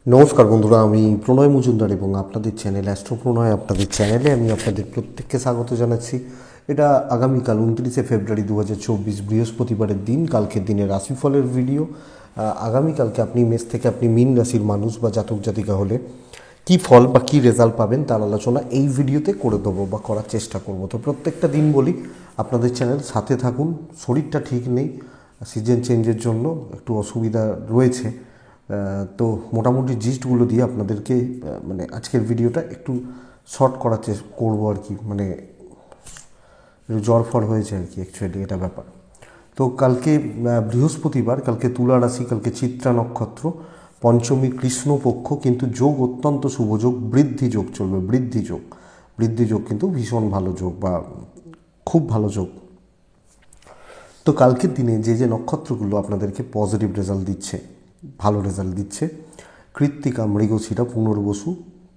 নমস্কার বন্ধুরা, আমি প্রণয় মজুমদার এবং আপনাদের চ্যানেল অ্যাস্ট্রো প্রণয় আপনাদের চ্যানেলে আমি আপনাদের প্রত্যেককে স্বাগত জানাচ্ছি। এটা আগামীকাল 29শে ফেব্রুয়ারি 2024 বৃহস্পতিবারের দিন, কালকের দিনের রাশিফলের ভিডিও। আগামীকালকে আপনি মেষ থেকে আপনি মীন রাশির মানুষ বা জাতক জাতিকা হলে কী ফল বা কী রেজাল্ট পাবেন তার আলোচনা এই ভিডিওতে করে দেবো বা করার চেষ্টা করব। তো প্রত্যেকটা দিন বলি আপনাদের চ্যানেল সাথে থাকুন। শরীরটা ঠিক নেই, সিজন চেঞ্জের জন্য একটু অসুবিধা রয়েছে। তো মোটামুটি জিস্টগুলো দিয়ে আপনাদেরকে মানে আজকের ভিডিওটা একটু শর্ট করার চেষ্টা করবো আর কি। মানে জ্বর ফর হয়েছে আর কি, অ্যাকচুয়ালি এটা ব্যাপার। তো কালকে বৃহস্পতিবার, কালকে তুলা রাশি, কালকে চিত্রা নক্ষত্র, পঞ্চমী কৃষ্ণপক্ষ, কিন্তু যোগ অত্যন্ত শুভ যোগ, বৃদ্ধি যোগ চলবে। বৃদ্ধি যোগ কিন্তু ভীষণ ভালো যোগ বা খুব ভালো যোগ। তো কালকের দিনে যে যে নক্ষত্রগুলো আপনাদেরকে পজিটিভ রেজাল্ট দিচ্ছে, ভালো রেজাল্ট দিচ্ছে: কৃত্তিকা, মৃগশিরা,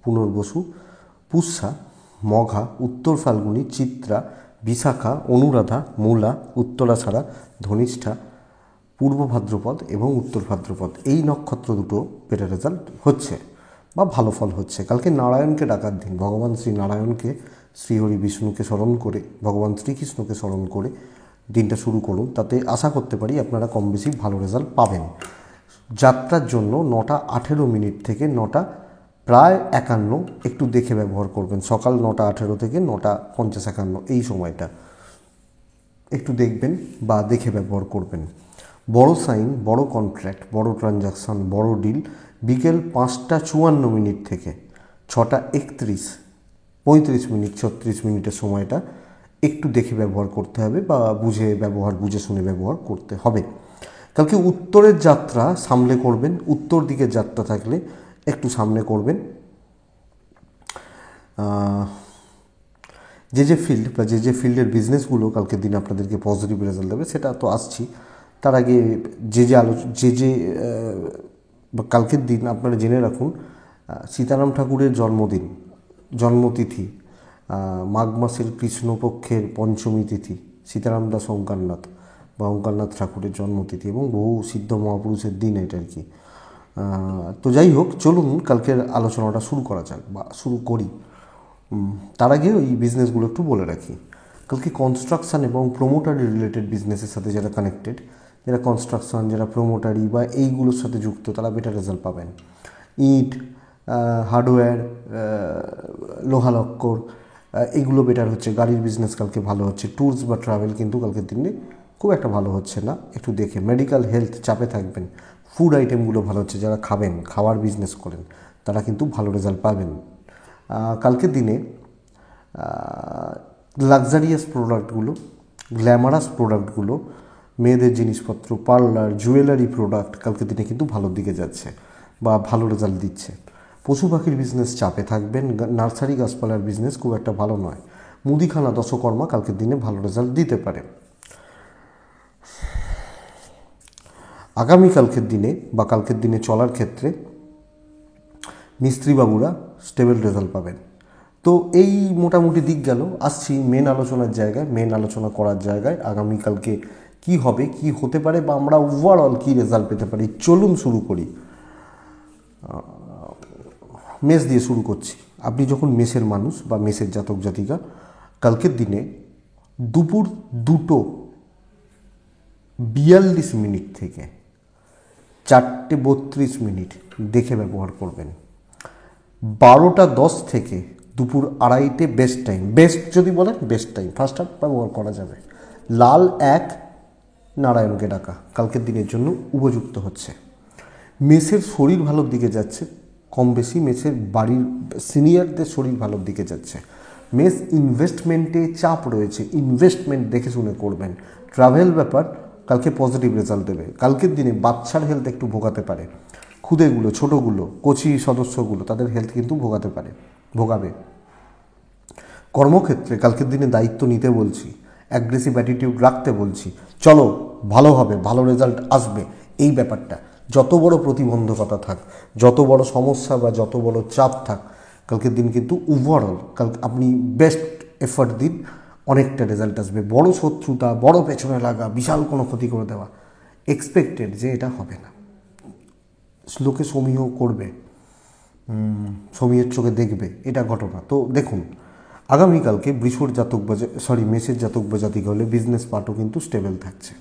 পুনর্বসু, পুষ্যা, মঘা, উত্তর ফাল্গুনী, চিত্রা, বিশাখা, অনুরাধা, মূলা, উত্তরাষাঢ়া, ধনিষ্ঠা, পূর্ব ভাদ্রপদ এবং উত্তর ভাদ্রপদ। এই নক্ষত্র দুটো বেটার রেজাল্ট হচ্ছে বা ভালো ফল হচ্ছে। কালকে নারায়ণকে ডাকার দিন। ভগবান শ্রী নারায়ণকে, শ্রীহরি বিষ্ণুকে স্মরণ করে, ভগবান শ্রীকৃষ্ণকে স্মরণ করে দিনটা শুরু করুন। তাতে আশা করতে পারি আপনারা কম বেশি ভালো রেজাল্ট পাবেন। যাত্রার জন্য 9:18 থেকে 9:51 একটু দেখে ব্যবহার করবেন। সকাল 9:18 থেকে 9:51 এই সময়টা একটু দেখবেন বা দেখে ব্যবহার করবেন। বড় সাইন, বড় কন্ট্রাক্ট, বড় ট্রানজাকশান, বড় ডিল বিকেল 5:54 থেকে 6:31, 35 মিনিট 36 মিনিটের সময়টা একটু দেখে ব্যবহার করতে হবে বা বুঝে শুনে ব্যবহার করতে হবে। কালকে উত্তরের যাত্রা সামলে করবেন। উত্তর দিকে যাত্রা থাকলে একটু সামনে করবেন। যে ফিল্ড বা যে ফিল্ডের বিজনেসগুলো কালকের দিনে আপনাদেরকে পজিটিভ রেজাল্ট দেবে সেটা তো আসছি। তার আগে কালকের দিন আপনারা জেনে রাখুন, সীতারাম ঠাকুরের জন্মতিথি মাঘ মাসের কৃষ্ণপক্ষের পঞ্চমী তিথি, সীতারাম দাস ওঙ্কারনাথ বা ওঙ্কারনাথ ঠাকুরের জন্মতিথি এবং বহু সিদ্ধ মহাপুরুষের দিন এটা আর কি। তো যাই হোক, চলুন কালকের আলোচনাটা শুরু করা যাক বা শুরু করি। তার আগে ওই বিজনেসগুলো একটু বলে রাখি। কালকে কনস্ট্রাকশান এবং প্রোমোটারি রিলেটেড বিজনেসের সাথে যারা কানেক্টেড, যারা কনস্ট্রাকশান, যারা প্রোমোটারি বা এইগুলোর সাথে যুক্ত, তারা বেটার রেজাল্ট পাবেন। ইট, হার্ডওয়্যার, লোহালক্কর, এগুলো বেটার হচ্ছে। গাড়ির বিজনেস কালকে ভালো হচ্ছে। ট্যুরস বা ট্রাভেল কিন্তু কালকের দিনে খুব একটা ভালো হচ্ছে না, একটু দেখে। মেডিকেল হেলথ চাপে থাকবেন। ফুড আইটেমগুলো ভালো হচ্ছে। যারা খাওয়ার বিজনেস করেন তারা কিন্তু ভালো রেজাল্ট পাবেন। কালকের দিনে লাক্সারিয়াস প্রোডাক্টগুলো, গ্ল্যামারাস প্রোডাক্টগুলো, মেয়েদের জিনিসপত্র, পার্লার, জুয়েলারি প্রোডাক্ট কালকের দিনে কিন্তু ভালোর দিকে যাচ্ছে বা ভালো রেজাল্ট দিচ্ছে। পশু পাখির বিজনেস চাপে থাকবেন। নার্সারি গাছপালার বিজনেস খুব একটা ভালো নয়। মুদিখানা, দশকর্মা কালকের দিনে ভালো রেজাল্ট দিতে পারে। আগামীকালকের দিনে বা কালকের দিনে চলার ক্ষেত্রে মিস্ত্রিবাবুরা স্টেবল রেজাল্ট পাবেন। তো এই মোটামুটি দিক গেল। আসছি মেন আলোচনা করার জায়গায় আগামীকালকে কি হবে, কি হতে পারে বা আমরা ওভারঅল কী রেজাল্ট পেতে পারি। চলুন শুরু করি। মেষ দিয়ে শুরু করছি। আপনি যখন মেষের মানুষ বা মেষের জাতক জাতিকা, কালকের দিনে দুপুর 2:42 থেকে 4:32 দেখে ব্যবহার করবেন। 12:10 থেকে দুপুর 2:30 বেস্ট টাইম। বেস্ট যদি বলেন বেস্ট টাইম, ফার্স্ট হাফ ব্যবহার করা যাবে। লাল 1, নারায়ণকে ডাকা কালকের দিনের জন্য উপযুক্ত হচ্ছে। মেষের শরীর ভালোর দিকে যাচ্ছে, কম বেশি মেষের বাড়ির সিনিয়রদের শরীর ভালোর দিকে যাচ্ছে। মেষ ইনভেস্টমেন্টে চাপ রয়েছে, ইনভেস্টমেন্ট দেখে শুনে করবেন। ট্রাভেল ব্যাপার কালকে পজিটিভ রেজাল্ট দেবে। কালকের দিনে বাচ্চার হেলথ একটু ভোগাতে পারে। খুদেগুলো, ছোটোগুলো, কোচি সদস্যগুলো, তাদের হেলথ কিন্তু ভোগাবে। কর্মক্ষেত্রে কালকের দিনে দায়িত্ব নিতে বলছি, অ্যাগ্রেসিভ অ্যাটিটিউড রাখতে বলছি। চলো ভালো হবে, ভালো রেজাল্ট আসবে, এই ব্যাপারটা। যত বড় প্রতিবন্ধকতা থাক, যত বড় সমস্যা বা যত বড় চাপ থাক, কালকের দিন কিন্তু ওভারঅল আপনি বেস্ট এফর্ট দিন, অনেকটা রেজাল্ট আসবে। বড় শত্রুতা, বড় পেছনে লাগা, বিশাল কোনো ক্ষতি করে দেওয়া এক্সপেক্টেড যে এটা হবে না। লোকে সমীহ করবে, সমীহের চোখে দেখবে, এটা ঘটনা। তো দেখুন, আগামীকালকে বৃষর জাতক বা মেষের জাতক বা জাতিকা হলে বিজনেস পার্টও কিন্তু স্টেবল থাকছে।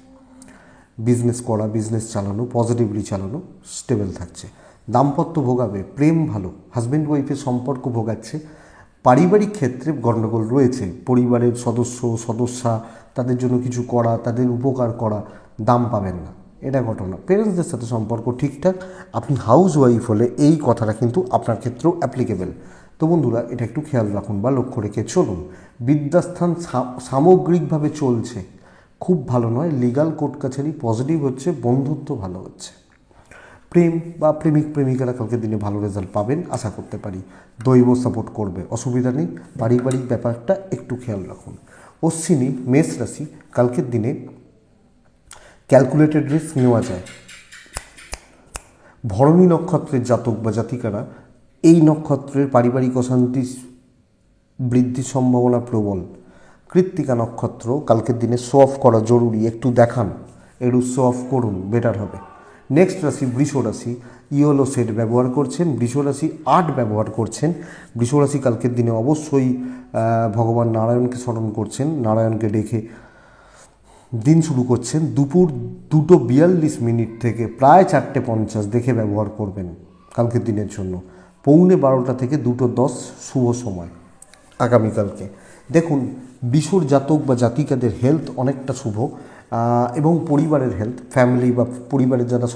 বিজনেস করা, বিজনেস চালানো, পজিটিভলি চালানো স্টেবল থাকছে। দাম্পত্য ভোগাবে, প্রেম ভালো, হাজব্যান্ড ওয়াইফের সম্পর্ক ভোগাচ্ছে। পারিবারিক ক্ষেত্রে গণ্ডগোল রয়েছে, পরিবারের সদস্যা তাদের জন্য কিছু করা, তাদের উপকার করা, দাম পাবেন না, এটা ঘটনা। পেরেন্টসদের সাথে সম্পর্ক ঠিকঠাক। আপনি হাউস ওয়াইফ হলে এই কথাটা কিন্তু আপনার ক্ষেত্রেও অ্যাপ্লিকেবল। তো বন্ধুরা, এটা একটু খেয়াল রাখুন বা লক্ষ্য রেখে চলুন। বিদ্যাস্থান সামগ্রিকভাবে চলছে, খুব ভালো নয়। লিগাল কোর্ট কাছারি পজিটিভ হচ্ছে, বন্ধুত্ব ভালো হচ্ছে। প্রেম বা প্রেমিক প্রেমিকারা কালকের দিনে ভালো রেজাল্ট পাবেন আশা করতে পারি। দৈব সাপোর্ট করবে, অসুবিধা নেই। পারিবারিক ব্যাপারটা একটু খেয়াল রাখুন। অশ্বিনী মেষ রাশি, কালকের দিনে ক্যালকুলেটেড রিস্ক নেওয়া যায়। ভরণী নক্ষত্রের জাতক বা জাতিকারা, এই নক্ষত্রের পারিবারিক অশান্তি বৃদ্ধির সম্ভাবনা প্রবল। কৃত্তিকা নক্ষত্র, কালকের দিনে শো অফ করা জরুরি, একটু দেখান, একটু শো অফ করুন, বেটার হবে। নেক্সট রাশি বৃষ রাশি, ইয়েলো সেট ব্যবহার করছেন, বৃষ রাশি আর্ট ব্যবহার করছেন। বৃষ রাশি কালকের দিনে অবশ্যই ভগবান নারায়ণকে স্মরণ করছেন, নারায়ণকে ডেকে দিন শুরু করছেন। দুপুর 2:42 থেকে প্রায় 4:50 দেখে ব্যবহার করবেন কালকের দিনের জন্য। 11:45 থেকে 2:10 শুভ সময় আগামীকালকে। দেখুন, বিশুর জাতক বা জাতিকাদের হেলথ অনেকটা শুভ, এবং পরিবারের হেলথ, ফ্যামিলি বা পরিবারের যারা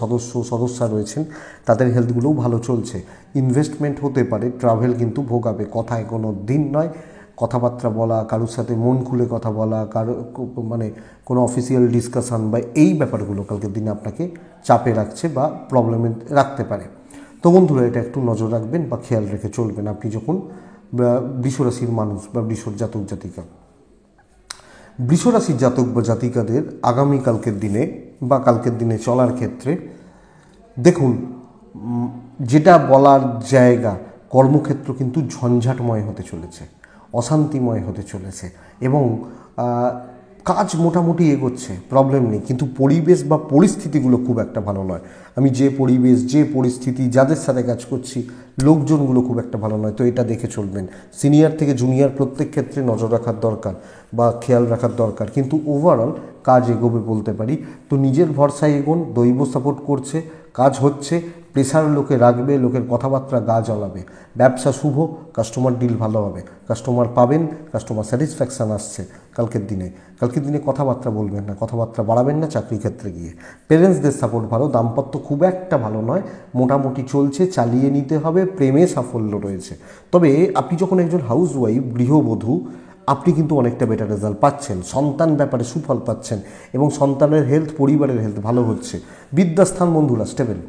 সদস্যা রয়েছেন তাদের হেলথগুলোও ভালো চলছে। ইনভেস্টমেন্ট হতে পারে, ট্রাভেল কিন্তু ভোগাবে। কথায় কোনো দিন নয়, কথাবার্তা বলা, কারোর সাথে মন খুলে কথা বলা, মানে কোনো অফিসিয়াল ডিসকাশান বা এই ব্যাপারগুলো কালকের দিনে আপনাকে চাপে রাখছে বা প্রবলেমে রাখতে পারে। তো বন্ধুরা, এটা একটু নজর রাখবেন বা খেয়াল রেখে চলবেন আপনি যখন বৃষরাশির মানুষ বা বৃষর জাতক জাতিকা। বৃষরাশির জাতক বা জাতিকাদের আগামীকালকের দিনে বা কালকের দিনে চলার ক্ষেত্রে দেখুন, যেটা বলার জায়গা, কর্মক্ষেত্র কিন্তু ঝঞ্ঝাটময় হতে চলেছে, অশান্তিময় হতে চলেছে, এবং কাজ মোটামুটি এগোচ্ছে, প্রবলেম নেই। কিন্তু পরিবেশ বা পরিস্থিতিগুলো খুব একটা ভালো নয়। আমি যে পরিবেশ, যে পরিস্থিতি, যাদের সাথে কাজ করছি, লোকজনগুলো খুব একটা ভালো নয়। তো এটা দেখে চলবেন। সিনিয়র থেকে জুনিয়র প্রত্যেক ক্ষেত্রে নজর রাখার দরকার বা খেয়াল রাখার দরকার, কিন্তু ওভারঅল কাজ এগোবে বলতে পারি। তো নিজের ভরসায় এগোন, দৈব সাপোর্ট করছে, কাজ হচ্ছে, প্রেশার লোকে রাখবে, লোকের কথাবার্তা গা জ্বলাবে। ব্যবসা শুভ, কাস্টমার ডিল ভালো হবে, কাস্টমার পাবেন, কাস্টমার স্যাটিসফ্যাকশান আসছে কালকের দিনে। কালকের দিনে কথাবার্তা বলবেন না, কথাবার্তা বাড়াবেন না চাকরি ক্ষেত্রে গিয়ে। পেরেন্টসদের সাপোর্ট ভালো, দাম্পত্য খুব একটা ভালো নয়, মোটামুটি চলছে, চালিয়ে নিতে হবে। প্রেমে সাফল্য রয়েছে। তবে আপনি যখন একজন হাউস ওয়াইফ, গৃহবধূ, আপনি কিন্তু অনেকটা বেটার রেজাল্ট পাচ্ছেন, সন্তান ব্যাপারে সুফল পাচ্ছেন, এবং সন্তানের হেলথ, পরিবারের হেলথ ভালো হচ্ছে। বিদ্যাস্থান বন্ধুরা স্টেবল,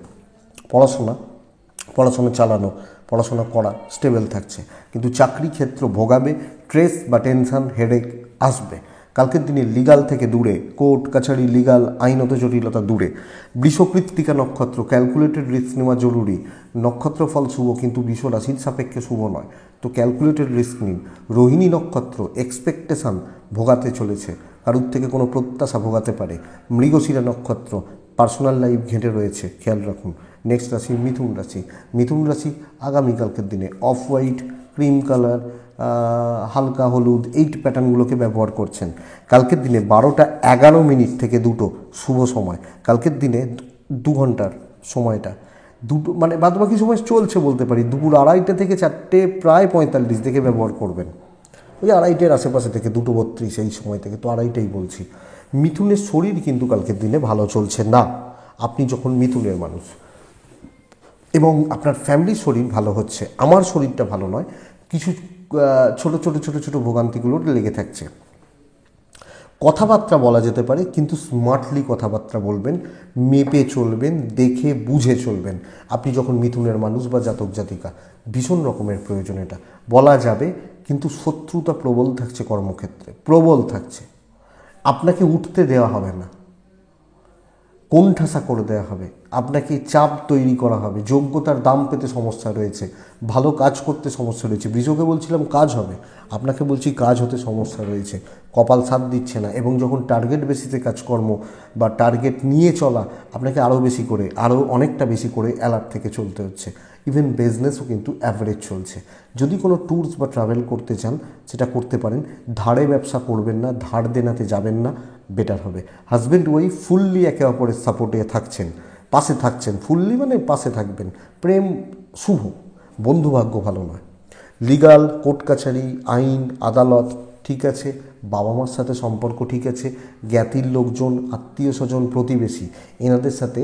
পড়াশোনা চালানো, পড়াশোনা করা স্টেবল থাকছে। কিন্তু চাকরি ক্ষেত্র ভোগাবে, স্ট্রেস বা টেনশন, হেডেক আসবে। কালকের দিনে লিগাল থেকে দূরে, কোর্ট কাছারি, লিগাল আইনত জটিলতা দূরে। বৃষকৃত্তিকা নক্ষত্র, ক্যালকুলেটেড রিস্ক নেওয়া জরুরি। নক্ষত্র ফল শুভ, কিন্তু বৃষ রাশির সাপেক্ষে শুভ নয়, তো ক্যালকুলেটেড রিস্ক নিন। রোহিণী নক্ষত্র, এক্সপেকটেশান ভোগাতে চলেছে, কারুর থেকে কোনো প্রত্যাশা ভোগাতে পারে। মৃগশিরা নক্ষত্র, পার্সোনাল লাইফ ঘেঁটে রয়েছে, খেয়াল রাখুন। নেক্সট রাশি মিথুন রাশি। মিথুন রাশি আগামীকালকের দিনে অফ হোয়াইট, ক্রিম কালার, হালকা হলুদ, এই প্যাটার্নগুলোকে ব্যবহার করছেন। কালকের দিনে 12:11 থেকে 2 শুভ সময়। কালকের দিনে 2 ঘন্টার সময়টা, মানে বাদবাকি সময় চলছে বলতে পারি। দুপুর 2:30 থেকে 4টে প্রায় 45 দেখে ব্যবহার করবেন। ওই 2:30-এর আশেপাশে থেকে 2:32 এই সময় থেকে, তো 2:30টাই বলছি। মিথুনের শরীর কিন্তু কালকের দিনে ভালো চলছে না, আপনি যখন মিথুনের মানুষ, এবং আপনার ফ্যামিলির শরীর ভালো হচ্ছে। আমার শরীরটা ভালো নয়, কিছু ছোট ভোগান্তিগুলো লেগে থাকছে। কথাবার্তা বলা যেতে পারে, কিন্তু স্মার্টলি কথাবার্তা বলবেন, মেপে চলবেন, দেখে বুঝে চলবেন। আপনি যখন মিথুনের মানুষ বা জাতক জাতিকা, ভীষণ রকমের প্রয়োজন। এটা বলা যাবে, কিন্তু শত্রুতা প্রবল থাকছে, কর্মক্ষেত্রে প্রবল থাকছে। আপনাকে উঠতে দেওয়া হবে না, কোণঠাসা করে দেওয়া হবে, আপনাকে চাপ তৈরি করা হবে, যোগ্যতার দাম পেতে সমস্যা রয়েছে, ভালো কাজ করতে সমস্যা রয়েছে। বৃষকে বলছিলাম কাজ হবে, আপনাকে বলছি কাজ হতে সমস্যা রয়েছে, কপাল সাথ দিচ্ছে না, এবং যখন টার্গেট বেসিসে কাজকর্ম বা টার্গেট নিয়ে চলা, আপনাকে আরও বেশি করে, আরও অনেকটা বেশি করে অ্যালার্ট থেকে চলতে হচ্ছে। ইভেন বিজনেসও কিন্তু অ্যাভারেজ চলছে। যদি কোনো ট্যুরস বা ট্রাভেল করতে চান সেটা করতে পারেন। ধারে ব্যবসা করবেন না, ধার দেনাতে যাবেন না, বেটার হবে। হাজব্যান্ড ওয়াইফ ফুললি একে অপরের সাপোর্টে থাকছেন, পাশে থাকছেন, ফুললি মানে পাশে থাকবেন। প্রেম শুভ, বন্ধুভাগ্য ভালো নয়। লিগাল, কোর্ট কাছারি, আইন, আদালত ঠিক আছে, বাবা মার সাথে সম্পর্ক ঠিক আছে, জ্ঞাতির লোকজন, আত্মীয় স্বজন, প্রতিবেশী, এনাদের সাথে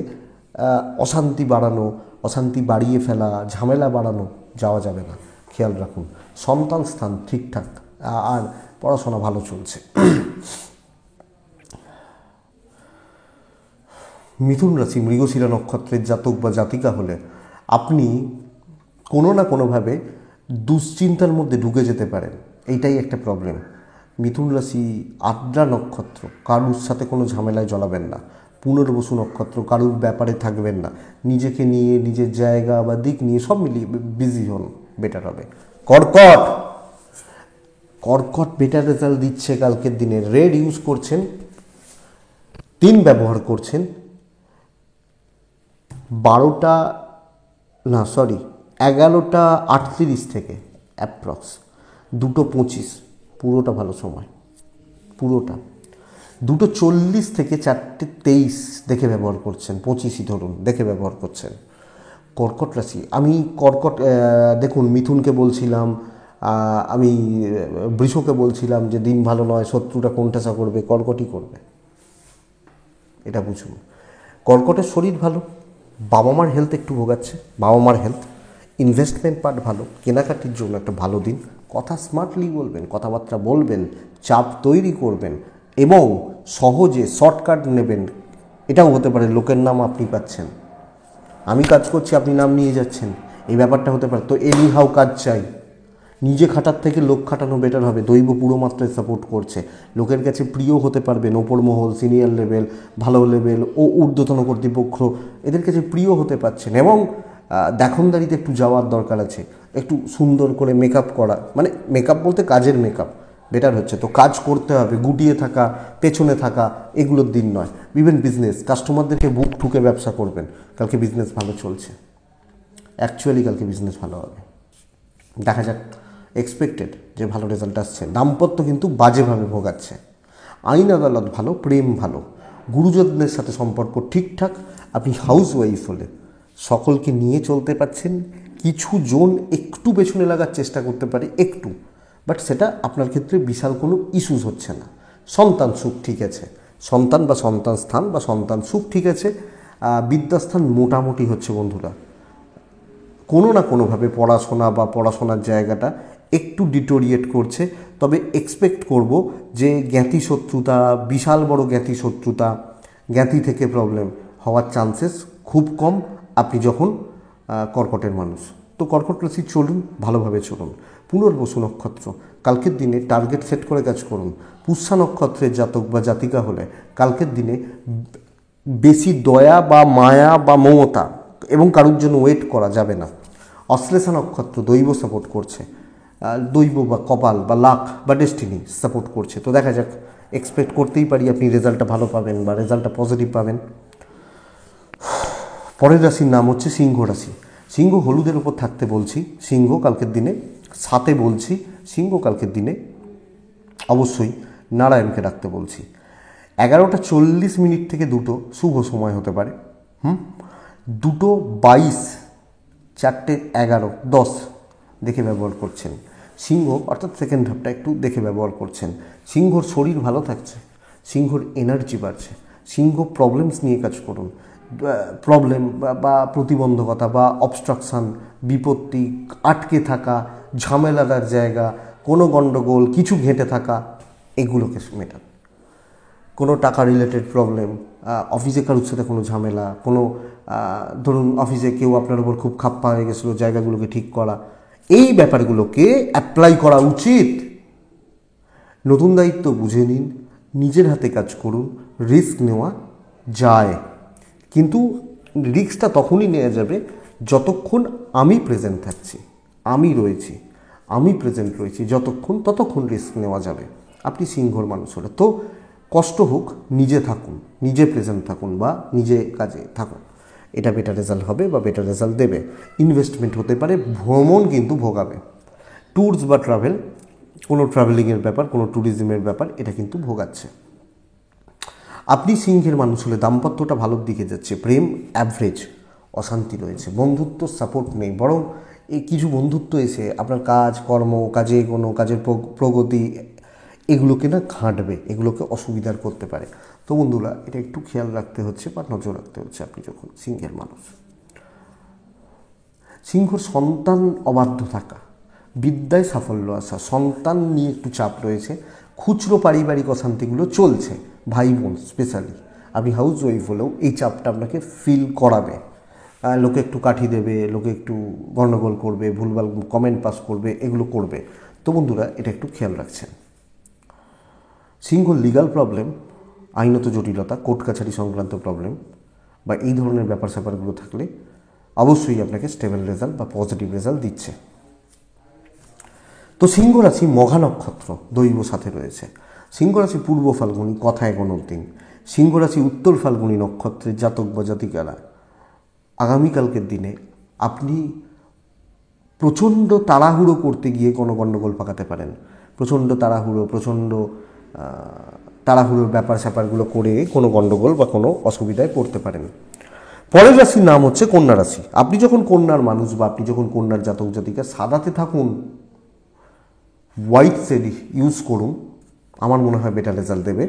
অশান্তি বাড়ানো, অশান্তি বাড়িয়ে ফেলা, ঝামেলা বাড়ানো যাওয়া যাবে না, খেয়াল রাখুন। সন্তান স্থান ঠিকঠাক, আর পড়াশোনা ভালো চলছে। মিথুন রাশি মৃগশিরা নক্ষত্রের জাতক বা জাতিকা হলে আপনি কোনো না কোনোভাবে দুশ্চিন্তার মধ্যে ঢুকে যেতে পারেন, এইটাই একটা প্রবলেম। মিথুন রাশি আদ্রা নক্ষত্র, কারুর সাথে কোনো ঝামেলায় জড়াবেন না। পুনর্বসু নক্ষত্র, কারুর ব্যাপারে থাকবেন না, নিজেকে নিয়ে, নিজের জায়গা বা দিক নিয়ে সব মিলিয়ে বিজি হন, বেটার হবে। কর্কট, কর্কট বেটার রেজাল্ট দিচ্ছে কালকের দিনে। রেড ইউজ করছেন, 3 ব্যবহার করছেন, 11টা 38 থেকে অ্যাপ্রক্স 2:25, পুরোটা ভালো সময়, পুরোটা 2:40 থেকে 4:23 দেখে ব্যবহার করছেন, 25ই ধরুন দেখে ব্যবহার করছেন। কর্কট রাশি, আমি দেখুন মিথুনকে বলছিলাম, আমি বৃষকে বলছিলাম যে দিন ভালো নয়, শত্রুটা কোণঠাসা করবে, কর্কটই করবে, এটা বুঝুন। কর্কটের শরীর ভালো, বাবা মার হেলথ একটু ভোগাচ্ছে, বাবা মার হেলথ, ইনভেস্টমেন্ট পার্ট ভালো, কেনাকাটির জন্য একটা ভালো দিন। কথা স্মার্টলি বলবেন, কথাবার্তা বলবেন, চাপ তৈরি করবেন এবং সহজে শর্টকাট নেবেন। এটাও হতে পারে লোকের নাম আপনি পাচ্ছেন, আমি কাজ করছি আপনি নাম নিয়ে যাচ্ছেন, এই ব্যাপারটা হতে পারে। তো এনি হাউ কাজ চাই, নিজে খাটার থেকে লোক খাটানো বেটার হবে। দৈব পুরো মাত্রায় সাপোর্ট করছে, লোকের কাছে প্রিয় হতে পারবেন। ওপর মহল, সিনিয়র লেভেল, ভালো লেভেল ও ঊর্ধ্বতন কর্তৃপক্ষ, এদের কাছে প্রিয় হতে পারছেন। এবং দেখনদারিতে একটু যাওয়ার দরকার আছে, একটু সুন্দর করে মেকআপ করা, মানে মেকআপ বলতে কাজের মেকআপ বেটার হচ্ছে। তো কাজ করতে হবে, গুটিয়ে থাকা, পেছনে থাকা এগুলোর দিন নয়। ইভেন বিজনেস, কাস্টমারদেরকে বুক ঠুকে ব্যবসা করবেন, কালকে বিজনেস ভালো চলছে। অ্যাকচুয়ালি কালকে বিজনেস ভালো হবে, দেখা যাক। এক্সপেক্টেড যে ভালো রেজাল্ট আসছে। দাম্পত্য কিন্তু বাজেভাবে ভোগাচ্ছে। আইন আদালত ভালো, প্রেম ভালো, গুরুজনদের সাথে সম্পর্ক ঠিকঠাক। আপনি হাউস ওয়াইফ হলে সকলকে নিয়ে চলতে পারছেন। কিছু জন একটু পেছনে লাগার চেষ্টা করতে পারে, একটু, বাট সেটা আপনার ক্ষেত্রে বিশাল কোনো ইস্যুস হচ্ছে না। সন্তান সুখ ঠিক আছে, সন্তান বা সন্তান স্থান বা সন্তান সুখ ঠিক আছে। বিদ্যাস্থান মোটামুটি হচ্ছে বন্ধুরা। কোনো না কোনোভাবে পড়াশোনা বা পড়াশোনার জায়গাটা একটু ডিটোরিয়েট করছে, তবে এক্সপেক্ট করব যে জ্ঞাতি শত্রুতা, বিশাল বড় জ্ঞাতি শত্রুতা, জ্ঞাতি থেকে প্রবলেম হওয়ার চান্সেস খুব কম আপনি যখন কর্কটের মানুষ। তো কর্কট রাশি চলুন, ভালোভাবে চলুন। পুনর্বসু নক্ষত্র, কালকের দিনে টার্গেট সেট করে কাজ করুন। পুষ্যা নক্ষত্রের জাতক বা জাতিকা হলে কালকের দিনে বেশি দয়া বা মায়া বা মমতা এবং কারোর জন্য ওয়েট করা যাবে না। অশ্লেষা নক্ষত্র দৈব সাপোর্ট করছে, দৈব বা কপাল বা লাক বা ডেস্টিনি সাপোর্ট করছে। তো দেখা যাক, এক্সপেক্ট করতেই পারি আপনি রেজাল্টটা ভালো পাবেন বা রেজাল্টটা পজিটিভ পাবেন। পরের রাশির নাম হচ্ছে সিংহ রাশি। সিংহ হলুদের উপর থাকতে বলছি, সিংহ কালকের দিনে সাথে বলছি, সিংহ কালকের দিনে অবশ্যই নারায়ণকে ডাকতে বলছি। 11:40 থেকে 2 শুভ সময় হতে পারে। 2:22, 4:11, 10 দেখে ব্যবহার করছেন। সিংহ অর্থাৎ সেকেন্ড হাফটা একটু দেখে ব্যবহার করছেন। সিংহর শরীর ভালো থাকছে, সিংহর এনার্জি বাড়ছে। সিংহ প্রবলেমস নিয়ে কাজ করুন। প্রবলেম বা প্রতিবন্ধকতা বা অবস্ট্রাকশান, বিপত্তি, আটকে থাকা, ঝামেলাদার জায়গা, কোনো গণ্ডগোল, কিছু ঘেঁটে থাকা, এগুলোকে মেটান। কোনো টাকা রিলেটেড প্রবলেম, অফিসে কারোর সাথে কোনো ঝামেলা, কোনো ধরুন অফিসে কেউ আপনার উপর খুব খাপ্পা হয়ে গেছিলো, জায়গাগুলোকে ঠিক করা, এই ব্যাপারগুলোকে অ্যাপ্লাই করা উচিত। নতুন দায়িত্ব বুঝে নিন, নিজের হাতে কাজ করুন। রিস্ক নেওয়া যায়, কিন্তু রিস্কটা তখনই নেওয়া যাবে যতক্ষণ আমি প্রেজেন্ট থাকছি, আমি রয়েছি, আমি প্রেজেন্ট রয়েছি, ততক্ষণ রিস্ক নেওয়া যাবে। আপনি সিংহর মানুষ হলে তো কষ্ট হোক, নিজে থাকুন, নিজে প্রেজেন্ট থাকুন বা নিজে কাজে থাকুন, এটা বেটার রেজাল্ট হবে বা বেটার রেজাল্ট দেবে। ইনভেস্টমেন্ট হতে পারে, ভ্রমণ কিন্তু ভোগাবে। ট্যুরস বা ট্রাভেল, কোনো ট্রাভেলিংয়ের ব্যাপার, কোনো ট্যুরিজমের ব্যাপার, এটা কিন্তু ভোগাচ্ছে। আপনি সিংহের মানুষ হলে দাম্পত্যটা ভালোর দিকে যাচ্ছে, প্রেম অ্যাভারেজ, অশান্তি রয়েছে, বন্ধুত্ব সাপোর্ট নেই, বরং এই কিছু বন্ধুত্ব এসে আপনার কাজ কর্ম, কাজের প্রগতি এগুলোকে না ঘাঁটবে, এগুলোকে অসুবিধার করতে পারে। তো বন্ধুরা, এটা একটু খেয়াল রাখতে হচ্ছে বা নজর রাখতে হচ্ছে আপনি যখন সিংহের মানুষ। সিংহর সন্তান অবাধ্য থাকা, বিদ্যায় সাফল্য আসা, সন্তান নিয়ে একটু চাপ রয়েছে, খুচরো পারিবারিক অশান্তিগুলো চলছে, ভাই বোন স্পেশালি। আপনি হাউস ওয়াইফ হলেও এই চাপটা আপনাকে ফিল করাবে। লোকে একটু কাঠি দেবে, লোকে একটু গণ্ডগোল করবে, ভুলভাল কমেন্ট পাস করবে, এগুলো করবে। তো বন্ধুরা, এটা একটু খেয়াল রাখছেন। সিংহ লিগাল প্রবলেম, আইনত জটিলতা, কোর্ট কাছারি সংক্রান্ত প্রবলেম বা এই ধরনের ব্যাপার স্যাপারগুলো থাকলে অবশ্যই আপনাকে স্টেবল রেজাল্ট বা পজিটিভ রেজাল্ট দিচ্ছে। তো সিংহ রাশি মঘা নক্ষত্র দৈব সাথে রয়েছে। সিংহ রাশি পূর্ব ফাল্গুনি, কথায় গণক দিন। সিংহ রাশি উত্তর ফাল্গুনি নক্ষত্রের জাতক বা জাতিকারা আগামীকালকের দিনে আপনি প্রচণ্ড তাড়াহুড়ো করতে গিয়ে কোনো গণ্ডগোল পাকাতে পারেন। প্রচণ্ড তাড়াহুড়োর ব্যাপার স্যাপারগুলো করে কোনো গণ্ডগোল বা কোনো অসুবিধায় পড়তে পারেন। পরের রাশির নাম হচ্ছে কন্যা রাশি। আপনি যখন কন্যার মানুষ বা আপনি যখন কন্যার জাতক জাতিকা, সাদাতে থাকুন, হোয়াইট শেড ইউজ করুন, আমার মনে হয় বেটার রেজাল্ট দেবে।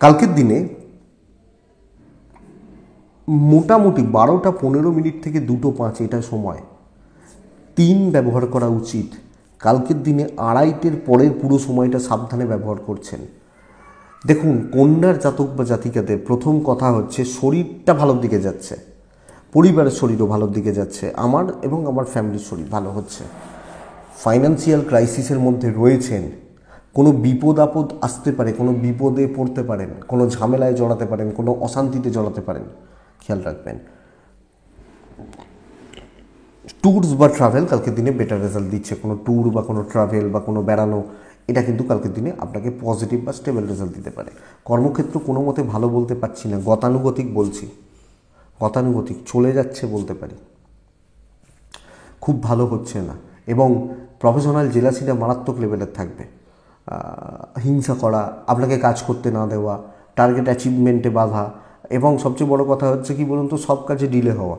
কালকের দিনে মোটামুটি 12টা 15 থেকে 2:05 এটা সময় 3 ব্যবহার করা উচিত। কালকের দিনে 2:30-এর পরের পুরো সময়টা সাবধানে ব্যবহার করছেন। দেখুন, কন্যার জাতক বা জাতিকাদের প্রথম কথা হচ্ছে শরীরটা ভালোর দিকে যাচ্ছে, পরিবারের শরীরও ভালোর দিকে যাচ্ছে, আমার এবং আমার ফ্যামিলির শরীর ভালো হচ্ছে। ফাইন্যান্সিয়াল ক্রাইসিসের মধ্যে রয়েছেন, কোনো বিপদ আপদ আসতে পারে, কোনো বিপদে পড়তে পারেন, কোনো ঝামেলায় জড়াতে পারেন, কোনো অশান্তিতে জড়াতে পারেন, খেয়াল রাখবেন। ট্যুরস বা ট্রাভেল কালকের দিনে বেটার রেজাল্ট দিচ্ছে। কোনো ট্যুর বা কোনো ট্রাভেল বা কোনো বেড়ানো, এটা কিন্তু কালকের দিনে আপনাকে পজিটিভ বা স্টেবল রেজাল্ট দিতে পারে। কর্মক্ষেত্র কোনো মতে ভালো বলতে পারছি না, গতানুগতিক বলছি, গতানুগতিক চলে যাচ্ছে বলতে পারি, খুব ভালো হচ্ছে না। এবং প্রফেশনাল জেলাসিটা মারাত্মক লেভেলের থাকবে। হিংসা করা, আপনাকে কাজ করতে না দেওয়া, টার্গেট অ্যাচিভমেন্টে বাধা, এবং সবচেয়ে বড় কথা হচ্ছে কি বলুন তো, সব কাজে ডিলে হওয়া।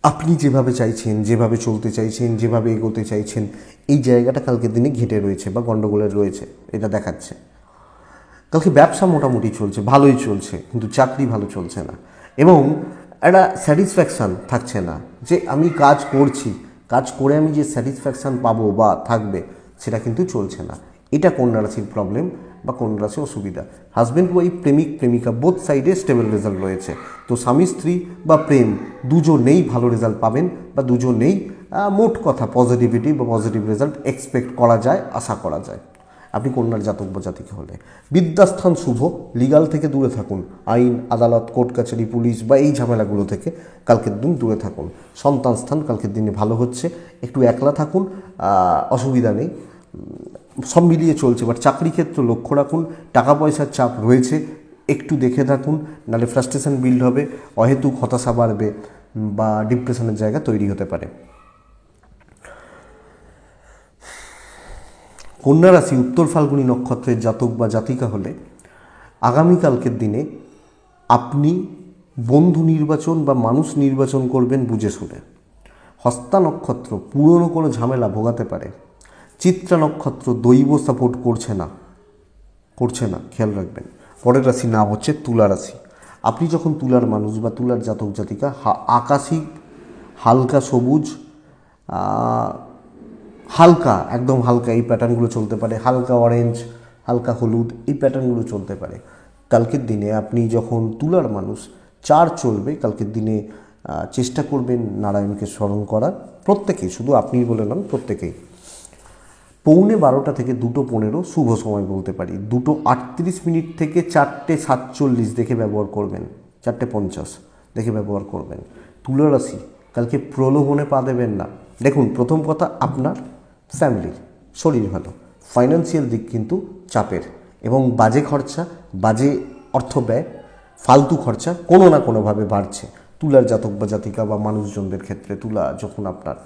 আপনি যেভাবে চাইছেন, যেভাবে চলতে চাইছেন, যেভাবে এগোতে চাইছেন, এই জায়গাটা কালকের দিনে ঘেঁটে রয়েছে বা গণ্ডগোলের রয়েছে, এটা দেখাচ্ছে। কালকে ব্যবসা মোটামুটি চলছে, ভালোই চলছে, কিন্তু চাকরি ভালো চলছে না, এবং একটা স্যাটিসফ্যাকশান থাকছে না যে আমি কাজ করছি, কাজ করে আমি যে স্যাটিসফ্যাকশান পাবো বা থাকবে, সেটা কিন্তু চলছে না। এটা কন্যা রাশির প্রবলেম বা কন্যা রাশির অসুবিধা। হাজব্যান্ড ওয়াইফ, প্রেমিক প্রেমিকা, বোথ সাইডে স্টেবল রেজাল্ট রয়েছে। তো স্বামী স্ত্রী বা প্রেম দুজনেই ভালো রেজাল্ট পাবেন বা দুজনেই মোট কথা পজিটিভিটি বা পজিটিভ রেজাল্ট এক্সপেক্ট করা যায়, আশা করা যায় আপনি কন্যার জাতক বা জাতিকা হলে। বিদ্যাস্থান শুভ, লিগাল থেকে দূরে থাকুন, আইন আদালত কোর্ট কাছারি পুলিশ বা এই ঝামেলাগুলো থেকে কালকের দিন দূরে থাকুন। সন্তান স্থান কালকের দিনে ভালো হচ্ছে, একটু একলা থাকুন, অসুবিধা নেই, সব মিলিয়ে চলছে। বাট চাকরি ক্ষেত্র লক্ষ্য রাখুন, টাকা পয়সার চাপ রয়েছে, একটু দেখে থাকুন, নাহলে ফ্রাস্ট্রেশন বিল্ড হবে, অহেতুক হতাশা বাড়বে বা ডিপ্রেশনের জায়গা তৈরি হতে পারে। কন্যা রাশি উত্তর ফাল্গুনী নক্ষত্রের জাতক বা জাতিকা হলে আগামীকালকের দিনে আপনি বন্ধু নির্বাচন বা মানুষ নির্বাচন করবেন বুঝে শুনে। হস্তা নক্ষত্র পুরনো কোনো ঝামেলা ভোগাতে পারে। চিত্রা নক্ষত্র দৈব সাপোর্ট করছে না, খেয়াল রাখবেন। পরের রাশি নাম হচ্ছে তুলা রাশি। আপনি যখন তুলার মানুষ বা তুলার জাতক জাতিকা, আকাশি, হালকা সবুজ, হালকা, একদম হালকা এই প্যাটার্নগুলো চলতে পারে, হালকা অরেঞ্জ, হালকা হলুদ, এই প্যাটার্নগুলো চলতে পারে। কালকের দিনে আপনি যখন তুলার মানুষ, 4 চলবে কালকের দিনে, চেষ্টা করবেন নারায়ণকে স্মরণ করার, প্রত্যেকেই, শুধু আপনি বলে নন, প্রত্যেকেই। 12:15 থেকে 2:15 শুভ সময় বলতে পারি। 2:38 থেকে 4:47 দেখে ব্যবহার করবেন, 4:50 দেখে ব্যবহার করবেন। তুলা রাশি কালকে প্রলোভনে পা দেবেন না। দেখুন, প্রথম কথা আপনার ফ্যামিলির শরীর ভালো, ফাইন্যান্সিয়াল দিক কিন্তু চাপের, এবং বাজে খরচা, বাজে অর্থ ব্যয়, ফালতু খরচা কোনো না কোনোভাবে বাড়ছে তুলার জাতক বা জাতিকা বা মানুষজনদের ক্ষেত্রে। তুলা যখন আপনার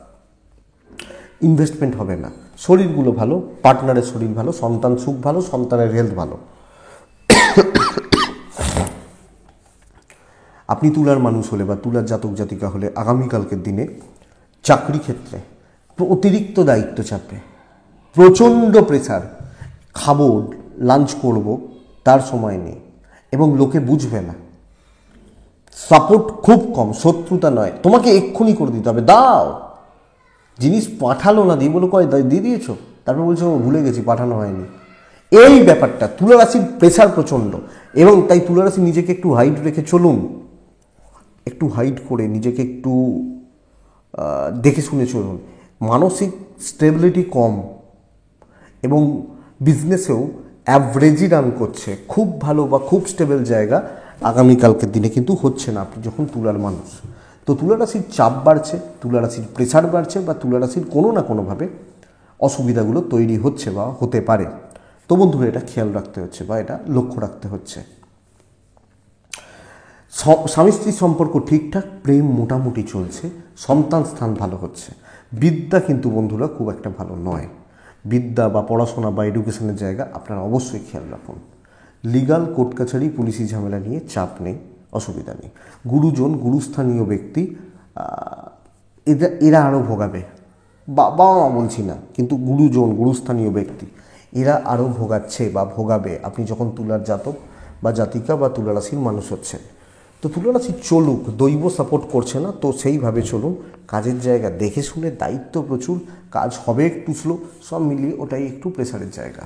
ইনভেস্টমেন্ট হবে না, শরীরগুলো ভালো, পার্টনারের শরীর ভালো, সন্তান সুখ ভালো, সন্তানের হেলথ ভালো। আপনি তুলার মানুষ হলে বা তুলার জাতক জাতিকা হলে আগামীকালকের দিনে চাকরি ক্ষেত্রে অতিরিক্ত দায়িত্ব চাপে, প্রচণ্ড প্রেসার, খাবো, লাঞ্চ করব তার সময় নেই, এবং লোকে বুঝবে না, সাপোর্ট খুব কম, শত্রুতা নয়, তোমাকে এক্ষুনি করে দিতে হবে, দাও। জিনিস পাঠালো না, দিয়ে বলো কয় দিয়ে দিয়েছো, তারপর বলছো ভুলে গেছি, পাঠানো হয়নি। এই ব্যাপারটা তুলা রাশির প্রেসার প্রচণ্ড, এবং তাই তুলা রাশি নিজেকে একটু হাইট রেখে চলুন, একটু হাইট করে নিজেকে একটু দেখে শুনে চলুন। মানসিক স্টেবিলিটি কম, এবং বিজনেসেও অ্যাভারেজই রান করছে, খুব ভালো বা খুব স্টেবল জায়গা আগামীকালকের দিনে কিন্তু হচ্ছে না আপনি যখন তুলার মানুষ। তো তুলা রাশির চাপ বাড়ছে, তুলা রাশির প্রেসার বাড়ছে, বা তুলা রাশির কোনো না কোনোভাবে অসুবিধাগুলো তৈরি হচ্ছে বা হতে পারে। তো বন্ধুরা, এটা খেয়াল রাখতে হচ্ছে বা এটা লক্ষ্য রাখতে হচ্ছে। স্বামী স্ত্রীর সম্পর্ক ঠিকঠাক, প্রেম মোটামুটি চলছে, সন্তান স্থান ভালো হচ্ছে। বিদ্যা কিন্তু বন্ধুরা খুব একটা ভালো নয়, বিদ্যা বা পড়াশোনা বা এডুকেশনের জায়গা আপনারা অবশ্যই খেয়াল রাখুন। লিগাল কোর্ট কাছারি পুলিশি ঝামেলা নিয়ে চাপ নেই, অসুবিধা নেই। গুরুজন, গুরুস্থানীয় ব্যক্তি, এরা আরও ভোগাবে, বাবা মা বলছি না, কিন্তু গুরুজন, গুরুস্থানীয় ব্যক্তি এরা আরও ভোগাচ্ছে বা ভোগাবে আপনি যখন তুলার জাতক বা জাতিকা বা তুলা রাশির মানুষ হচ্ছেন। তো তুলা রাশি চলুক, দৈব সাপোর্ট করছে না, তো সেইভাবে চলুন। কাজের জায়গা দেখে শুনে, দায়িত্ব প্রচুর, কাজ হবে একটু স্লো, সব মিলিয়ে ওটাই একটু প্রেসারের জায়গা।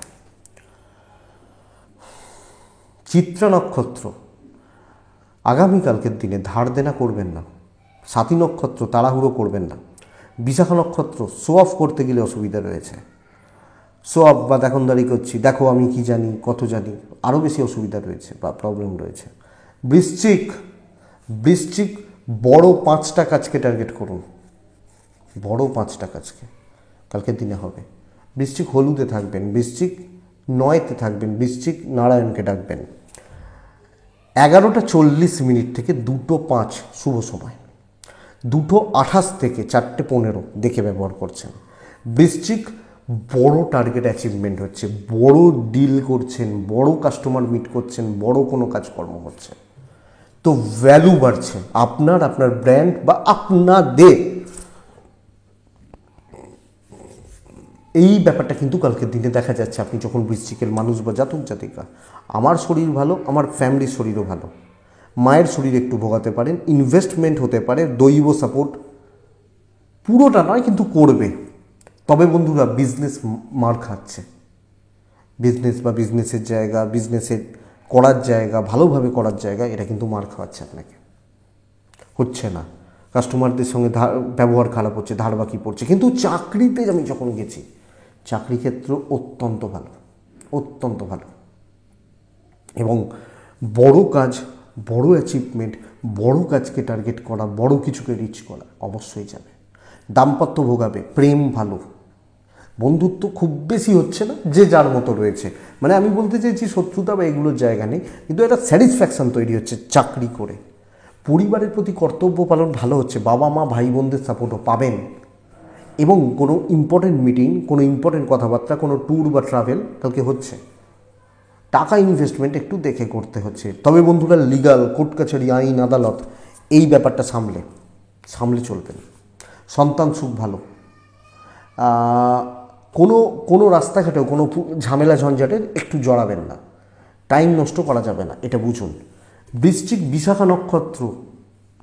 চিত্রা নক্ষত্র, আগামীকালকের দিনে ধার দেনা করবেন না। সাথী নক্ষত্র, তাড়াহুড়ো করবেন না। বিশাখা নক্ষত্র, শো অফ করতে গেলে অসুবিধা রয়েছে, শো অফ বা দেখনদারি করছি, দেখো আমি কি জানি, কত জানি, আরও বেশি অসুবিধা রয়েছে বা প্রবলেম রয়েছে। বৃশ্চিক, বৃশ্চিক বড় 5টা কাজকে টার্গেট করুন, বড় 5টা কাজকে কালকের দিনে হবে। বৃশ্চিক হলুদে থাকবেন, বৃশ্চিক 9তে থাকবেন, বৃশ্চিক নারায়ণকে ডাকবেন। 11:40 থেকে 2:05 শুভ সময়, 2:28 থেকে 4:15 দেখে ব্যবহার করছেন। বৃশ্চিক বড় টার্গেট অ্যাচিভমেন্ট হচ্ছে, বড় ডিল করছেন, বড় কাস্টমার মিট করছেন, বড় কোনো কাজকর্ম হচ্ছে, তো ভ্যালু বাড়ছে আপনার, আপনার ব্র্যান্ড বা আপনাদের। এই ব্যাপারটা কিন্তু কালকের দিনে দেখা যাচ্ছে আপনি যখন বৃশ্চিকের মানুষ বা জাতক জাতিকা। আমার শরীর ভালো, আমার ফ্যামিলির শরীরও ভালো, মায়ের শরীর একটু ভোগাতে পারেন, ইনভেস্টমেন্ট হতে পারে, দৈব সাপোর্ট পুরোটা নয় কিন্তু করবে। তবে বন্ধুরা, বিজনেস মার খাচ্ছে, বিজনেস বা বিজনেসের জায়গা, বিজনেসের করার জায়গা, ভালোভাবে করার জায়গা, এটা কিন্তু মার খাওয়াচ্ছে আপনাকে, হচ্ছে না। কাস্টমারদের সঙ্গে ব্যবহার খারাপ হচ্ছে, ধার বাকি পড়ছে। কিন্তু চাকরিতে আমি যখন গেছি, চাকরি ক্ষেত্র অত্যন্ত ভালো, অত্যন্ত ভালো, এবং বড় কাজ, বড় অ্যাচিভমেন্ট, বড় কাজকে টার্গেট করা, বড় কিছুকে রিচ করা অবশ্যই যাবে। দাম্পত্য ভোগাবে, প্রেম ভালো, বন্ধুত্ব খুব বেশি হচ্ছে না, যে যার মতো রয়েছে, মানে আমি বলতে চাইছি শত্রুতা বা এগুলোর জায়গা নেই, কিন্তু একটা স্যাটিসফ্যাকশান তৈরি হচ্ছে চাকরি করে। পরিবারের প্রতি কর্তব্য পালন ভালো হচ্ছে, বাবা মা ভাই বোনদের সাপোর্টও পাবেন, এবং কোনো ইম্পর্টেন্ট মিটিং, কোনো ইম্পর্টেন্ট কথাবার্তা, কোনো ট্যুর বা ট্রাভেল কালকে হচ্ছে। টাকা ইনভেস্টমেন্ট একটু দেখে করতে হচ্ছে। তবে বন্ধুরা, লিগাল কোর্ট কাছারি, আইন আদালত, এই ব্যাপারটা সামলে চলবেন। সন্তান সুখ ভালো, কোনো রাস্তাঘাটেও কোনো ঝামেলা ঝঞ্ঝাটের একটু জড়াবেন না, টাইম নষ্ট করা যাবে না, এটা বুঝুন। বৃশ্চিক বিশাখা নক্ষত্র,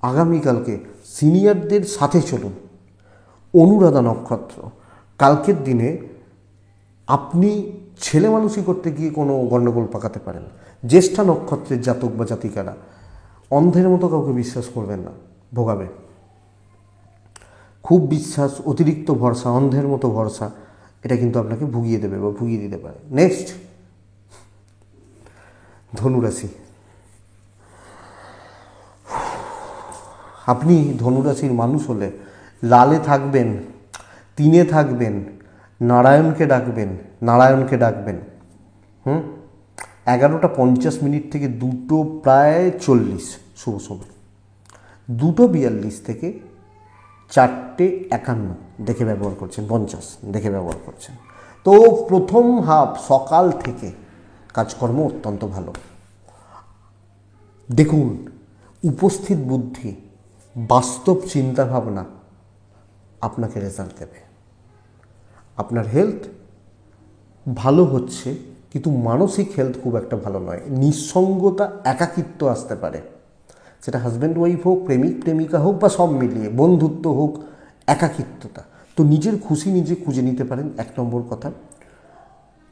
আগামীকালকে সিনিয়রদের সাথে চলুন। অনুরাধা নক্ষত্র, কালকের দিনে আপনি ছেলে মানুষই করতে গিয়ে কোনো গণ্ডগোল পাকাতে পারেন। জ্যেষ্ঠা নক্ষত্রের জাতক বা জাতিকারা, অন্ধের মতো কাউকে বিশ্বাস করবেন না, ভোগাবে। খুব বিশ্বাস, অতিরিক্ত ভরসা, অন্ধের মতো ভরসা, এটা কিন্তু আপনাকে ভুগিয়ে দেবে বা ভুগিয়ে দিতে পারে। নেক্সট, ধনুরাশি। আপনি ধনুরাশির মানুষ হলে লালে থাকবেন, 3-এ থাকবেন, নারায়ণকে ডাকবেন, নারায়ণকে ডাকবেন। 11:50 থেকে 2:40 শুভ সময়, 2:42 থেকে 4:51 দেখে ব্যবহার করছেন, 50 দেখে ব্যবহার করছেন। তো প্রথম হাফ সকাল থেকে কাজকর্ম অত্যন্ত ভালো। দেখুন, উপস্থিত বুদ্ধি, বাস্তব চিন্তাভাবনা আপনাকে রেজাল্ট দেবে। আপনার হেলথ ভালো হচ্ছে, কিন্তু মানসিক হেলথ খুব একটা ভালো নয়। নিঃসঙ্গতা, একাকিত্ব আসতে পারে, সেটা হাজব্যান্ড ওয়াইফ হোক, প্রেমিক প্রেমিকা হোক, বা সব মিলিয়ে বন্ধুত্ব হোক, একাকিত্বতা। তো নিজের খুশি নিজে খুঁজে নিতে পারেন, 1 নম্বর কথা।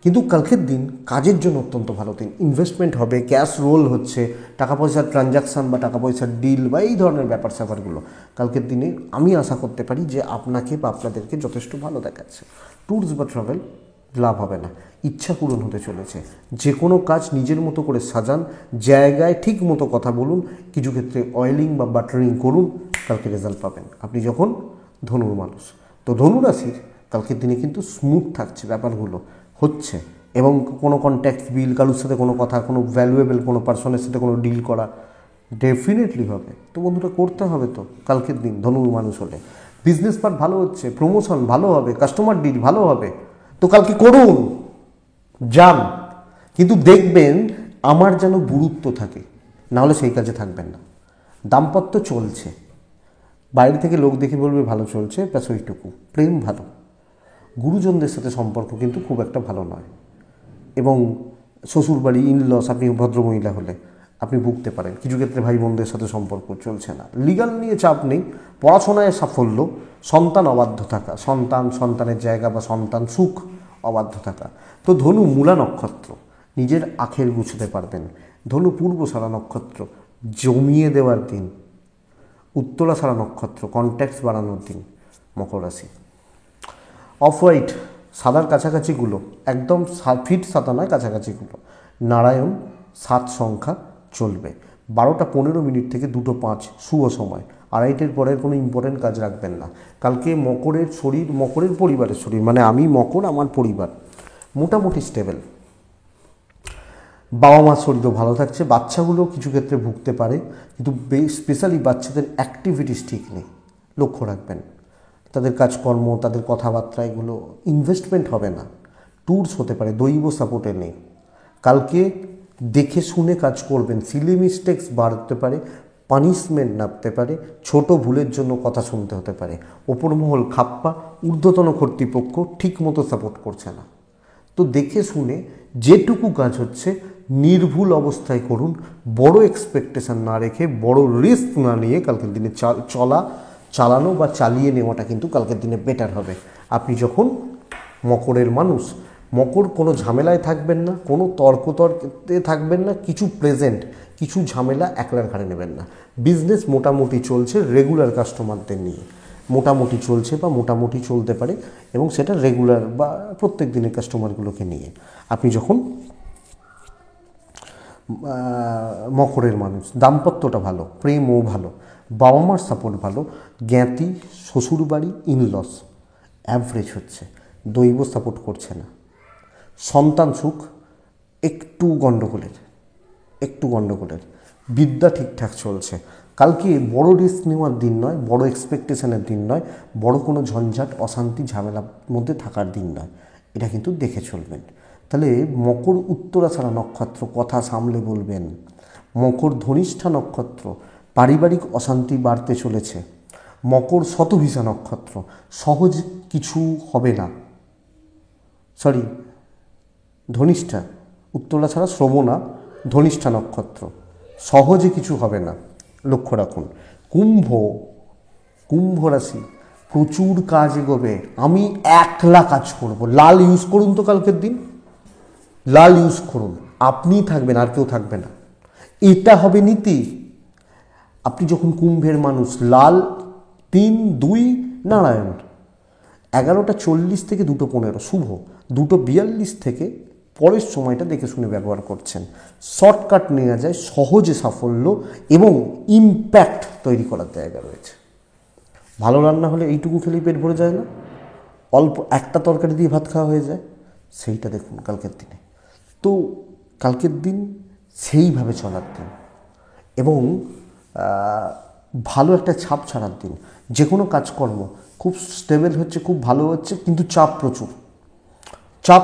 কিন্তু কালকের দিন কাজের জন্য অত্যন্ত ভালো দিন। ইনভেস্টমেন্ট হবে, ক্যাশ রোল হচ্ছে, টাকা পয়সার ট্রানজাকশান বা টাকা পয়সার ডিল বা এই ধরনের ব্যাপার স্যাপারগুলো কালকের দিনে আমি আশা করতে পারি যে আপনাকে বা আপনাদেরকে যথেষ্ট ভালো দেখাচ্ছে। ট্যুরস বা ট্রাভেল লাভ হবে না, ইচ্ছা পূরণ হতে চলেছে। যে কোনো কাজ নিজের মতো করে সাজান, জায়গায় ঠিক মতো কথা বলুন, কিছু ক্ষেত্রে অয়েলিং বা বাটারিং করুন, কালকে রেজাল্ট পাবেন। আপনি যখন ধনুর মানুষ, তো ধনু রাশির কালকের দিনে কিন্তু স্মুথ থাকছে, ব্যাপারগুলো হচ্ছে। এবং কোনো কন্ট্যাক্ট বিল, কারোর সাথে কোনো কথা, কোনো ভ্যালুয়েবল কোনো পার্সনের সাথে কোনো ডিল করা ডেফিনেটলি হবে। তো বন্ধুরা, করতে হবে তো কালকের দিন ধনুর মানুষ হলে। বিজনেস পার্ট ভালো হচ্ছে, প্রমোশন ভালো হবে, কাস্টমার ডিল ভালো হবে, তো কালকে করুন, যান। কিন্তু দেখবেন আমার যেন গুরুত্ব থাকে, নাহলে সেই কাজে থাকবেন না। দাম্পত্য চলছে, বাইরে থেকে লোক দেখে বলবে ভালো চলছে, ব্যাস ওইটুকু। প্রেম ভালো, গুরুজনদের সাথে সম্পর্ক কিন্তু খুব একটা ভালো নয়। এবং শ্বশুরবাড়ি, ইনলস, আপনি ভদ্রমহিলা হলে আপনি ভুগতে পারেন। কিছু ক্ষেত্রে ভাই বোনদের সাথে সম্পর্ক চলছে না, লিগাল নিয়ে চাপ নেই, পড়াশোনায় সাফল্য, সন্তান অবাধ্য থাকা, সন্তানের জায়গা বা সন্তান সুখ অবাধ্য থাকা। তো ধনু মূলা নক্ষত্র, নিজের আখের গুছতে পারবেন। ধনু পূর্বশালা নক্ষত্র, জমিয়ে দেওয়ার দিন। উত্তরাশারা নক্ষত্র, কন্ট্যাক্টস বাড়ানোর দিন। মকর রাশি, অফ হোয়াইট, সাদার কাছাকাছিগুলো, একদম ফিট সাদা নয়, কাছাকাছিগুলো। নারায়ণ 7 সংখ্যা চলবে। 12:15 থেকে 2:05 শুভ সময়। 2:30-এর পরের কোনো ইম্পর্টেন্ট কাজ রাখবেন না। কালকে মকরের শরীর, মকরের পরিবারের শরীর, মানে আমি মকর, আমার পরিবার মোটামুটি স্টেবল। বাবা মার শরীরও ভালো থাকছে। বাচ্চাগুলো কিছু ক্ষেত্রে ভুগতে পারে, কিন্তু স্পেশালি বাচ্চাদের অ্যাক্টিভিটিস ঠিক নেই, লক্ষ্য রাখবেন। তাদের কাজকর্ম, তাদের কথাবার্তা, এগুলো ইনভেস্টমেন্ট হবে না। ট্যুরস হতে পারে, দৈব সাপোর্টে নেই। কালকে দেখে শুনে কাজ করবেন। সিলি মিস্টেক্স বাড়তে পারে, পানিশমেন্ট নামতে পারে, ছোট ভুলের জন্য কথা শুনতে হতে পারে। ওপরমহল খাপ্পা, ঊর্ধ্বতন কর্তৃপক্ষ ঠিক মতো সাপোর্ট করছে না। তো দেখে শুনে যেটুকু কাজ হচ্ছে নির্ভুল অবস্থায় করুন। বড় এক্সপেকটেশন না রেখে, বড় রিস্ক না নিয়ে কালকের দিনে চালানো বা চালিয়ে নেওয়াটা কিন্তু কালকের দিনে বেটার হবে। আপনি যখন মকরের মানুষ, মকর কোনো ঝামেলায় থাকবেন না, কোনো তর্কে থাকবেন না, কিছু প্রেজেন্ট, কিছু ঝামেলা একলার ঘাড়ে নেবেন না। বিজনেস মোটামুটি চলছে, রেগুলার কাস্টমারদের নিয়ে মোটামুটি চলছে বা মোটামুটি চলতে পারে, এবং সেটা রেগুলার বা প্রত্যেক দিনের কাস্টমারগুলোকে নিয়ে। আপনি যখন মকরের মানুষ, দাম্পত্যটা ভালো, প্রেমও ভালো, বাবা মার সাপোর্ট ভালো, জ্ঞাতি, শ্বশুরবাড়ি, ইনলস অ্যাভারেজ হচ্ছে, দৈব সাপোর্ট করছে না। সন্তান সুখ একটু গণ্ডগোলের। বিদ্যা ঠিকঠাক চলছে। কালকে বড় রিস্ক নেওয়ার দিন নয়, বড় এক্সপেকটেশনের দিন নয়, বড় কোনো ঝঞ্ঝাট, অশান্তি, ঝামেলার মধ্যে থাকার দিন নয়। এটা কিন্তু দেখে চলবেন। তাহলে মকর উত্তরাষাঢ়া নক্ষত্র, কথা সামলে বলবেন। মকর ধনিষ্ঠা নক্ষত্র, পারিবারিক অশান্তি বাড়তে চলেছে। মকর শতভিষা নক্ষত্র, সহজ কিছু হবে না। ধনিষ্ঠা, উত্তরাষাঢ়া, শ্রবণা, ধনিষ্ঠা নক্ষত্র, সহজে কিছু হবে না, লক্ষ্য রাখুন। কুম্ভ রাশি, প্রচুর কাজ এগোবে। আমি একলা কাজ করব। লাল ইউজ করুন তো কালকের দিন, লাল ইউজ করুন। আপনিই থাকবেন, আর কেউ থাকবে না, এটা হবে নীতি। আপনি যখন কুম্ভের মানুষ, লাল 3-2 নারায়ণ। 11:40 থেকে 2:15 শুভ। 2:42 থেকে পরের সময়টা দেখে শুনে ব্যবহার করছেন। শর্টকাট নেওয়া যায়, সহজে সাফল্য এবং ইম্প্যাক্ট তৈরি করার জায়গা রয়েছে। ভালো রান্না হলে এইটুকু খেলেই পেট ভরে যায় না? অল্প একটা তরকারি দিয়ে ভাত খাওয়া হয়ে যায়, সেইটা দেখুন কালকের দিনে। তো কালকের দিন সেইভাবে চলার দিন এবং ভালো একটা ছাপ ছাড়ার দিন। যে কোনো কাজকর্ম খুব স্টেবল হচ্ছে, খুব ভালো হচ্ছে, কিন্তু চাপ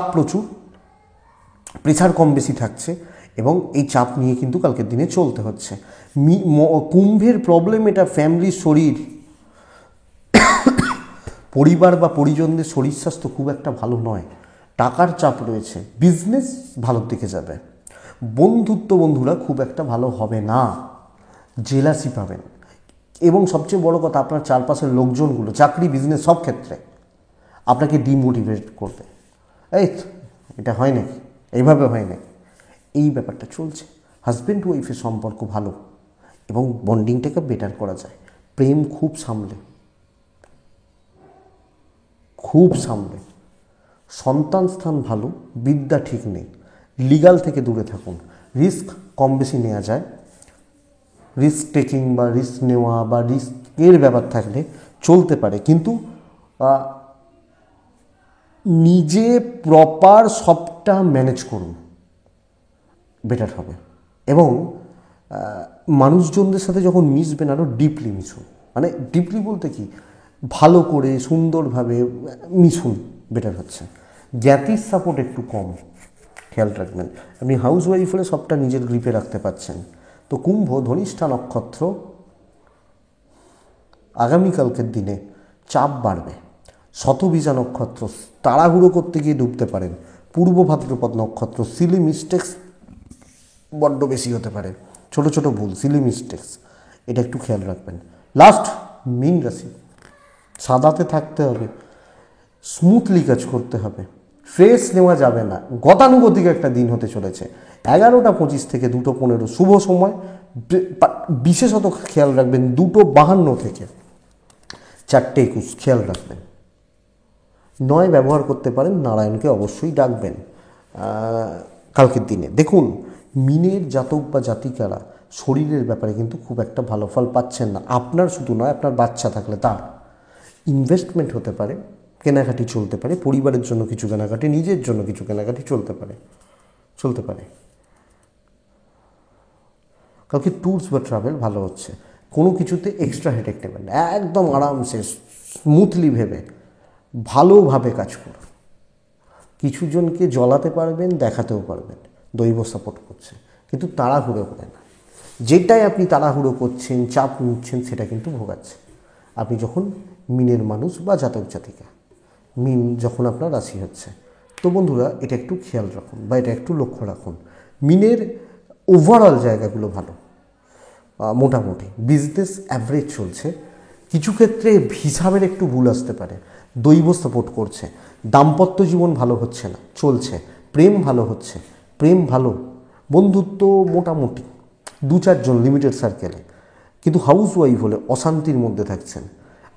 প্রচুর, প্রেশার কম বেশি থাকছে এবং এই চাপ নিয়ে কিন্তু কালকের দিনে চলতে হচ্ছে। কুম্ভের প্রবলেম এটা ফ্যামিলির শরীর, পরিবার বা পরিজনদের শরীর স্বাস্থ্য খুব একটা ভালো নয়, টাকার চাপ রয়েছে, বিজনেস ভালোর দিকে যাবে, বন্ধুরা খুব একটা ভালো হবে না, জেলাসি পাবেন এবং সবচেয়ে বড় কথা আপনার চারপাশের লোকজনগুলো চাকরি বিজনেস সব ক্ষেত্রে আপনাকে ডিমোটিভেট করবে। এই এটা হয় নাকি, এইভাবে হয় নাকি, এই ব্যাপারটা চলছে। হাজব্যান্ড ওয়াইফের সম্পর্ক ভালো এবং বন্ডিংটাকে বেটার করা যায়। প্রেম খুব সামলে, সন্তান স্থান ভালো, বিদ্যা ঠিক নেই, লিগাল থেকে দূরে থাকুন, রিস্ক কম বেশি নেওয়া যায়, রিস্ক টেকিং বা রিস্ক নেওয়া বা রিস্কের ব্যাপার থাকলে চলতে পারে, কিন্তু নিজে প্রপার সবটা ম্যানেজ করুন, বেটার হবে। এবং মানুষজনদের সাথে যখন মিশবেন আরও ডিপলি মিশুন, মানে ডিপলি বলতে কি, ভালো করে সুন্দরভাবে মিশুন, বেটার হচ্ছে। জ্ঞাতির সাপোর্ট একটু কম, খেয়াল রাখবেন। আপনি হাউস ওয়াইফ হলে সবটা নিজের গ্রিপে রাখতে পারছেন। তো কুম্ভ ধনিষ্ঠা নক্ষত্র, আগামীকালকের দিনে চাপ বাড়বে। শতবীজা নক্ষত্র, তাড়াহুড়ো করতে গিয়ে ডুবতে পারেন। পূর্ব ভাদ্রপদ নক্ষত্র, সিলি মিস্টেক্স বড্ড বেশি হতে পারে, ছোট ছোট ভুল, সিলি মিস্টেক্স, এটা একটু খেয়াল রাখবেন। লাস্ট মীন রাশি, সাদাতে থাকতে হবে, স্মুথলি কাজ করতে হবে, স্ট্রেস নেওয়া যাবে না, গতানুগতিক একটা দিন হতে চলেছে। 11:25 থেকে 2:15 শুভ সময়, বিশেষত খেয়াল রাখবেন 2:52 থেকে 4:21 খেয়াল রাখবেন। 9 ব্যবহার করতে পারেন, নারায়ণকে অবশ্যই ডাকবেন কালকের দিনে। দেখুন, মিনের জাতক বা জাতিকারা শরীরের ব্যাপারে কিন্তু খুব একটা ভালো ফল পাচ্ছেন না, আপনার শুধু নয়, আপনার বাচ্চা থাকলে তার। ইনভেস্টমেন্ট হতে পারে, কেনাকাটি চলতে পারে, পরিবারের জন্য কিছু কেনাকাটি, নিজের জন্য কিছু কেনাকাটি চলতে পারে। কালকে ট্যুরস বা ট্রাভেল ভালো হচ্ছে, কোনো কিছুতে এক্সট্রা হেডেক নেবেন না, একদম আরামসে স্মুথলি ভেবে ভালোভাবে কাজ করুন। কিছু জনকে জ্বলাতে পারবেন, দেখাতেও পারবেন, দৈব সাপোর্ট করছে, কিন্তু তাড়াহুড়ো করে না। যেটাই আপনি তাড়াহুড়ো করছেন, চাপ নিচ্ছেন, সেটা কিন্তু ভোগাচ্ছে। আপনি যখন মিনের মানুষ বা জাতক জাতিকা, মিন যখন আপনার রাশি হচ্ছে, তো বন্ধুরা এটা একটু খেয়াল রাখুন বা এটা একটু লক্ষ্য রাখুন। মিনের ওভারঅল জায়গাগুলো ভালো, মোটামুটি বিজনেস অ্যাভারেজ চলছে, কিছু ক্ষেত্রে হিসাবের একটু ভুল আসতে পারে, দৈব সাপোর্ট করছে। দাম্পত্য জীবন ভালো হচ্ছে না, চলছে। প্রেম ভালো হচ্ছে, প্রেম ভালো, বন্ধুত্ব মোটামুটি 2-4 জন লিমিটেড সার্কেলে, কিন্তু হাউস ওয়াইফ হলে অশান্তির মধ্যে থাকছেন।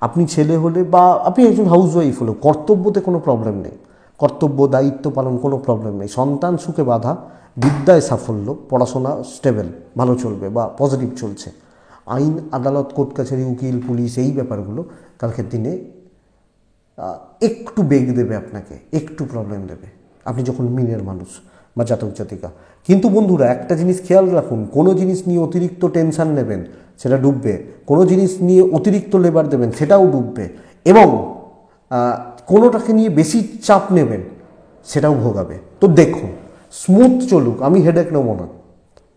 আপনি ছেলে হলে বা আপনি একজন হাউস ওয়াইফ হলেও কর্তব্যতে কোনো প্রবলেম নেই, কর্তব্য দায়িত্ব পালন কোনো প্রবলেম নেই, সন্তান সুখে বাধা, বিদ্যায় সাফল্য, পড়াশোনা স্টেবল ভালো চলবে বা পজিটিভ চলছে। আইন আদালত কোর্ট কাছারি উকিল পুলিশ এই ব্যাপারগুলো কালকের দিনে একটু বেগ দেবে, আপনাকে একটু প্রবলেম দেবে, আপনি যখন মিনের মানুষ বা জাতক জাতিকা। কিন্তু বন্ধুরা একটা জিনিস খেয়াল রাখুন, কোনো জিনিস নিয়ে অতিরিক্ত টেনশান নেবেন সেটা ডুববে, কোনো জিনিস নিয়ে অতিরিক্ত লেবার দেবেন সেটাও ডুববে, এবং কোনোটাকে নিয়ে বেশি চাপ নেবেন সেটাও ভোগাবে। তো দেখুন, স্মুথ চলুক, আমি হেডেক নেবো না,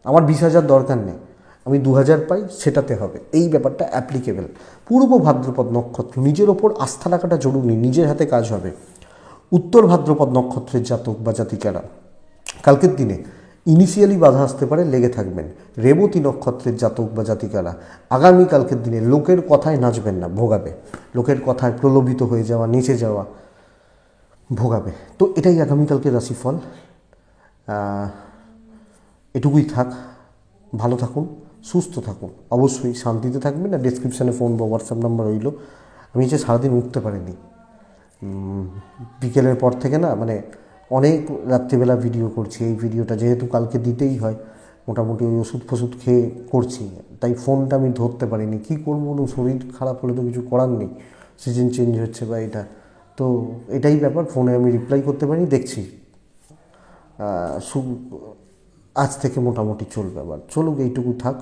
আমার 20,000 দরকার নেই, আমি 2,000 পাই সেটাতে হবে, এই ব্যাপারটা অ্যাপ্লিকেবল। পূর্ব ভাদ্রপদ নক্ষত্র, নিজের ওপর আস্থা রাখাটা জরুরি, নিজের হাতে কাজ হবে। উত্তর ভাদ্রপদ নক্ষত্রের জাতক বা জাতিকারা কালকের দিনে ইনিশিয়ালি বাধা আসতে পারে, লেগে থাকবেন। রেবতী নক্ষত্রের জাতক বা জাতিকারা আগামী কালকের দিনে লোকের কথায় নাচবেন না, ভোগাবে, লোকের কথায় প্রলোভিত হয়ে যাওয়া, নেচে যাওয়া, ভোগাবে। তো এটাই আগামীকালকের রাশিফল, এটুকুই থাক। ভালো থাকুন, সুস্থ থাকুন, অবশ্যই শান্তিতে থাকবেন। আর ডেসক্রিপশানে ফোন বা হোয়াটসঅ্যাপ নাম্বার রইল। আমি যে সারাদিন উঠতে পারিনি, বিকেলের পর থেকে না, মানে অনেক রাত্রিবেলা ভিডিও করছি, এই ভিডিওটা যেহেতু কালকে দিতেই হয়, মোটামুটি ওই ওষুধ ফষুধ খেয়ে করছি, তাই ফোনটা আমি ধরতে পারিনি। কী করবো বলুন, শরীর খারাপ হলে তো কিছু করার নেই, সিজন চেঞ্জ হচ্ছে বা এটা, তো এটাই ব্যাপার, ফোনে আমি রিপ্লাই করতে পারি, দেখছি আজ থেকে মোটামুটি চলবে, আবার চলুক, এইটুকু থাক।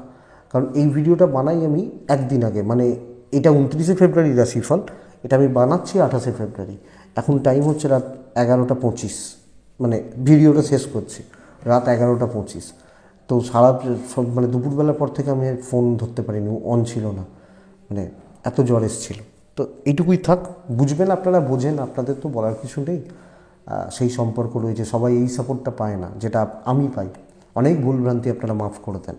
কারণ এই ভিডিওটা বানাই আমি একদিন আগে, মানে এটা 29শে ফেব্রুয়ারি রাশিফল, এটা আমি বানাচ্ছি 28শে ফেব্রুয়ারি। এখন টাইম হচ্ছে রাত 11টা 25, মানে ভিডিওটা শেষ করছি রাত 11টা 25। তো মানে দুপুরবেলার পর থেকে আমি ফোন ধরতে পারিনি, অন ছিল না, মানে এত জ্বর এসেছিল। তো এইটুকুই থাক, বুঝবেন আপনারা, বোঝেন, আপনাদের তো বলার কিছু নেই। সেই সম্পর্ক রয়েছে, সবাই এই সাপোর্টটা পায় না যেটা আমি পাই। অনেক ভুলভ্রান্তি আপনারা মাফ করে দেন।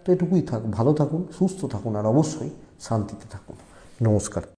তো এটুকুই থাক, ভালো থাকুন, সুস্থ থাকুন, আর অবশ্যই শান্তিতে থাকুন। নমস্কার।